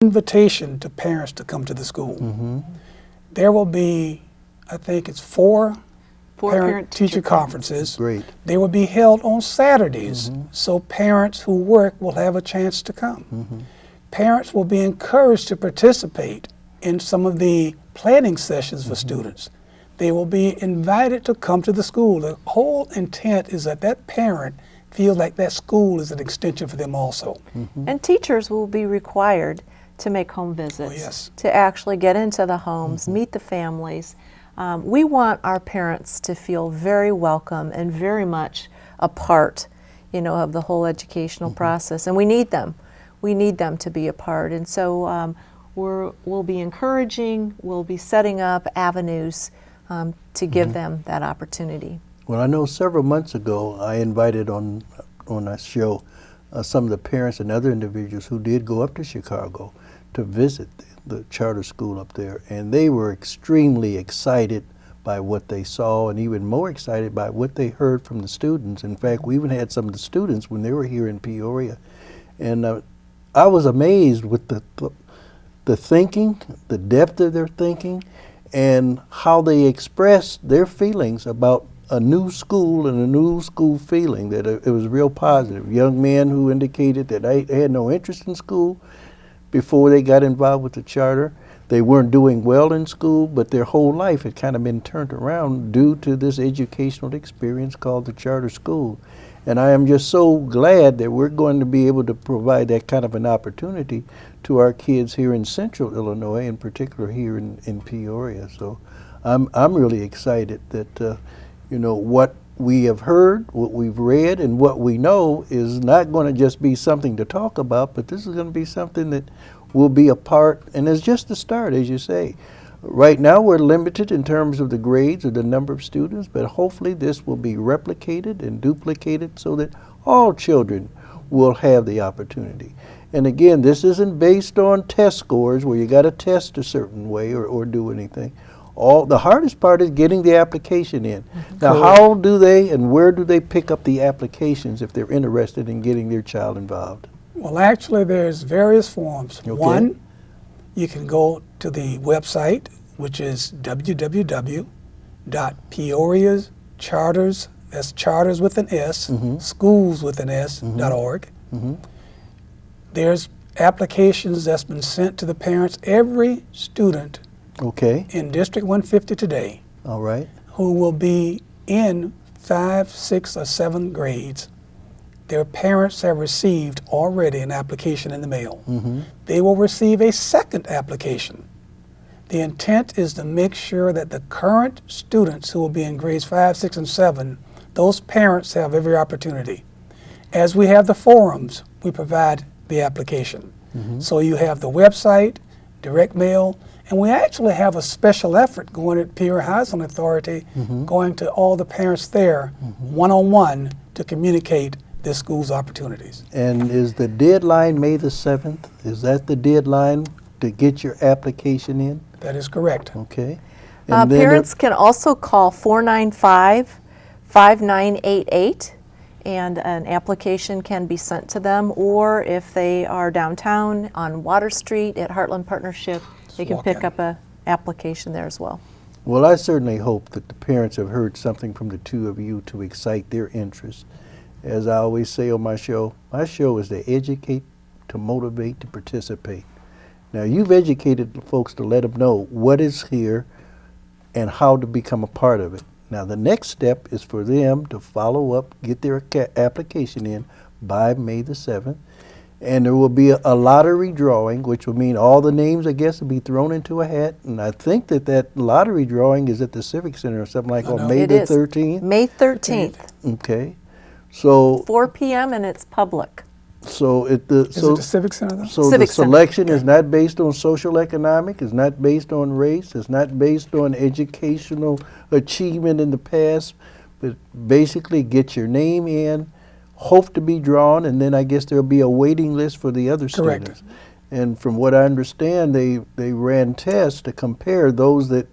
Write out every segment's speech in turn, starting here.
invitation to parents to come to the school. Mm-hmm. There will be, I think it's four parent-teacher conferences. Great. They will be held on Saturdays, Mm-hmm. so parents who work will have a chance to come. Mm-hmm. Parents will be encouraged to participate in some of the planning sessions for students. They will be invited to come to the school. The whole intent is that that parent feels like that school is an extension for them also. And teachers will be required to make home visits, yes. to actually get into the homes, meet the families. We want our parents to feel very welcome and very much a part, of the whole educational process, and we need them. We need them to be a part, and so we'll be encouraging, we'll be setting up avenues to give them that opportunity. Well, I know several months ago I invited on a show some of the parents and other individuals who did go up to Chicago to visit the charter school up there, and they were extremely excited by what they saw and even more excited by what they heard from the students. In fact, we even had some of the students when they were here in Peoria, and I was amazed with the thinking, the depth of their thinking, and how they expressed their feelings about a new school and a new school feeling, that it was real positive. Young men who indicated that they had no interest in school before they got involved with the charter. They weren't doing well in school, but their whole life had kind of been turned around due to this educational experience called the charter school. And I am just so glad that we're going to be able to provide that kind of an opportunity to our kids here in Central Illinois, in particular here in Peoria. So I'm really excited that what we have heard, what we've read, and what we know is not going to just be something to talk about, but this is going to be something that will be a part, and it's just the start, as you say. Right now we're limited in terms of the grades or the number of students, but hopefully this will be replicated and duplicated so that all children will have the opportunity. And again, this isn't based on test scores where you got to test a certain way or do anything. The hardest part is getting the application in. Now, how do they and where do they pick up the applications if they're interested in getting their child involved? Well, actually, there's various forms. Okay. One, you can go to the website, which is www.peoriascharters, that's charters with an S, schools with an S, .org. There's applications that's been sent to the parents. Every student in District 150 today, who will be in 5, 6, or 7 grades, their parents have received already an application in the mail. They will receive a second application. The intent is to make sure that the current students who will be in grades 5, 6, and 7, those parents have every opportunity. As we have the forums, we provide the application. So you have the website, direct mail, and we actually have a special effort going at Peoria Housing Authority, going to all the parents there, one-on-one, to communicate this school's opportunities. And is the deadline May the 7th? Is that the deadline to get your application in? That is correct. Okay. Parents can also call 495-5988, and an application can be sent to them, or if they are downtown on Water Street at Heartland Partnership, they can pick up an application there as well. Well, I certainly hope that the parents have heard something from the two of you to excite their interest. As I always say on my show is to educate, to motivate, to participate. Now, you've educated the folks to let them know what is here and how to become a part of it. Now, the next step is for them to follow up, get their application in by May the 7th, and there will be a lottery drawing, which will mean all the names, I guess, will be thrown into a hat. And I think that lottery drawing is at the Civic Center or something like on May the 13th. May 13th. Okay. So 4 p.m. and it's public. So is it the Civic Center though? So the selection is not based on social economic, it's not based on race, it's not based on educational achievement in the past, but basically get your name in, hope to be drawn, and then I guess there'll be a waiting list for the other students. And from what I understand, they ran tests to compare those that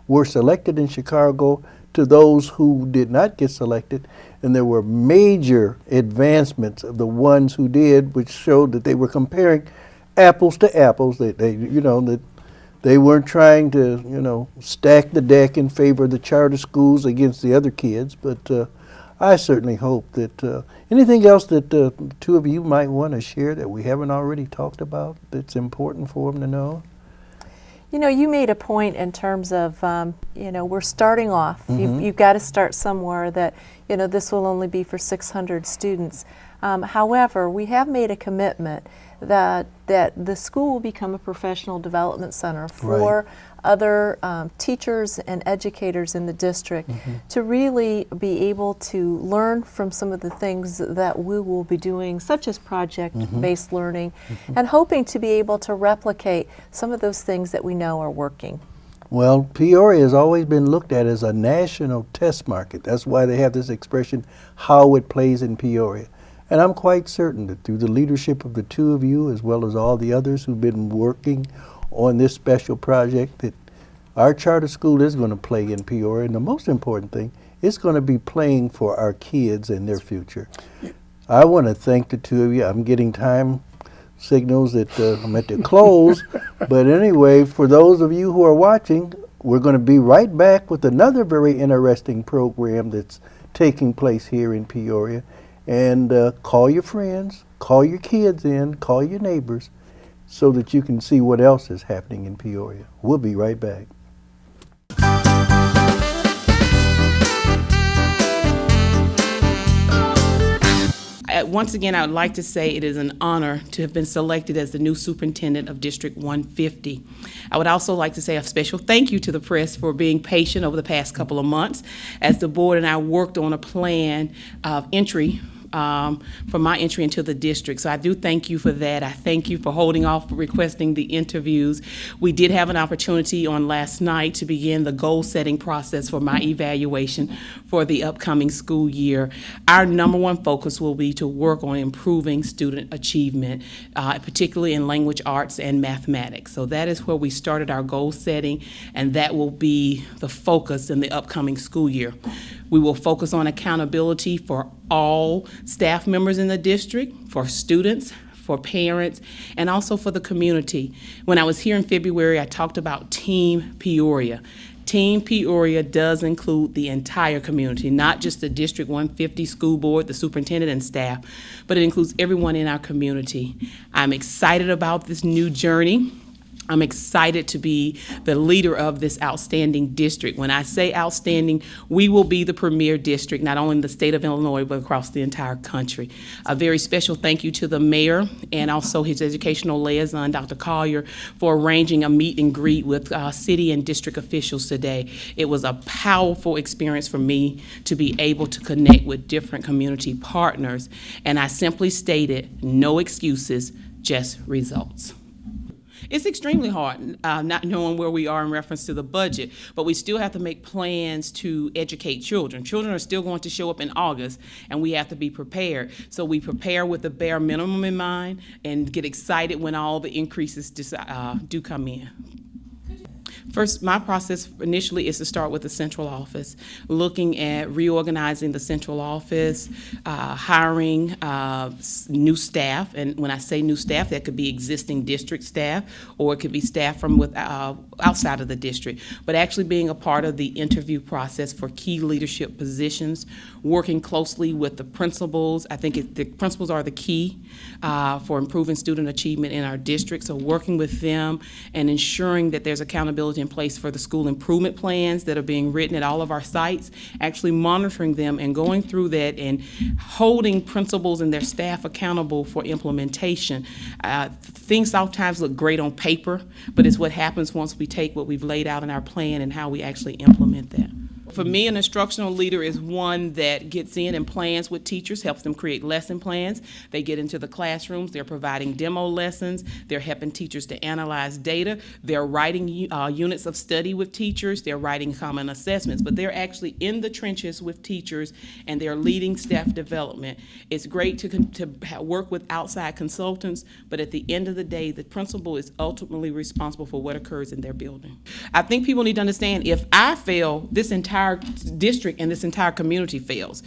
were selected in Chicago to those who did not get selected, and there were major advancements of the ones who did, which showed that they were comparing apples to apples. That they weren't trying to, stack the deck in favor of the charter schools against the other kids. But I certainly hope that anything else that the two of you might want to share that we haven't already talked about that's important for them to know. You made a point in terms of, we're starting off. You've got to start somewhere that, this will only be for 600 students. However, we have made a commitment that the school will become a professional development center for other teachers and educators in the district to really be able to learn from some of the things that we will be doing, such as project-based learning, and hoping to be able to replicate some of those things that we know are working. Well, Peoria has always been looked at as a national test market. That's why they have this expression, how it plays in Peoria. And I'm quite certain that through the leadership of the two of you, as well as all the others who've been working on this special project, that our charter school is going to play in Peoria. And the most important thing, it's going to be playing for our kids and their future. I want to thank the two of you. I'm getting time signals that I'm at the close. But anyway, for those of you who are watching, we're going to be right back with another very interesting program that's taking place here in Peoria. And call your friends, call your kids in, call your neighbors so that you can see what else is happening in Peoria. We'll be right back. Once again, I would like to say it is an honor to have been selected as the new superintendent of District 150. I would also like to say a special thank you to the press for being patient over the past couple of months as the board and I worked on a plan of entry for my entry into the district. So I do thank you for that. I thank you for holding off for requesting the interviews. We did have an opportunity on last night to begin the goal setting process for my evaluation for the upcoming school year. Our number one focus will be to work on improving student achievement, particularly in language arts and mathematics. So that is where we started our goal setting, and that will be the focus in the upcoming school year. We will focus on accountability for all staff members in the district, for students, for parents, and also for the community. When I was here in February, I talked about Team Peoria. Team Peoria does include the entire community, not just the District 150 school board, the superintendent and staff, but it includes everyone in our community. I'm excited about this new journey. I'm excited to be the leader of this outstanding district. When I say outstanding, we will be the premier district, not only in the state of Illinois, but across the entire country. A very special thank you to the mayor and also his educational liaison, Dr. Collier, for arranging a meet and greet with city and district officials today. It was a powerful experience for me to be able to connect with different community partners. And I simply stated, no excuses, just results. It's extremely hard not knowing where we are in reference to the budget, but we still have to make plans to educate children. Children are still going to show up in August, and we have to be prepared. So we prepare with the bare minimum in mind and get excited when all the increases do come in. First, my process initially is to start with the central office, looking at reorganizing the central office, hiring new staff. And when I say new staff, that could be existing district staff, or it could be staff from outside of the district. But actually being a part of the interview process for key leadership positions, working closely with the principals. I think the principals are the key for improving student achievement in our district. So working with them and ensuring that there's accountability in place for the school improvement plans that are being written at all of our sites, actually monitoring them and going through that and holding principals and their staff accountable for implementation. Things sometimes look great on paper, but it's what happens once we take what we've laid out in our plan and how we actually implement that. For me, an instructional leader is one that gets in and plans with teachers, helps them create lesson plans. They get into the classrooms, they're providing demo lessons, they're helping teachers to analyze data, they're writing units of study with teachers, they're writing common assessments, but they're actually in the trenches with teachers and they're leading staff development. It's great to work with outside consultants, but at the end of the day, the principal is ultimately responsible for what occurs in their building. I think people need to understand, if I fail, this entire district and this entire community fails.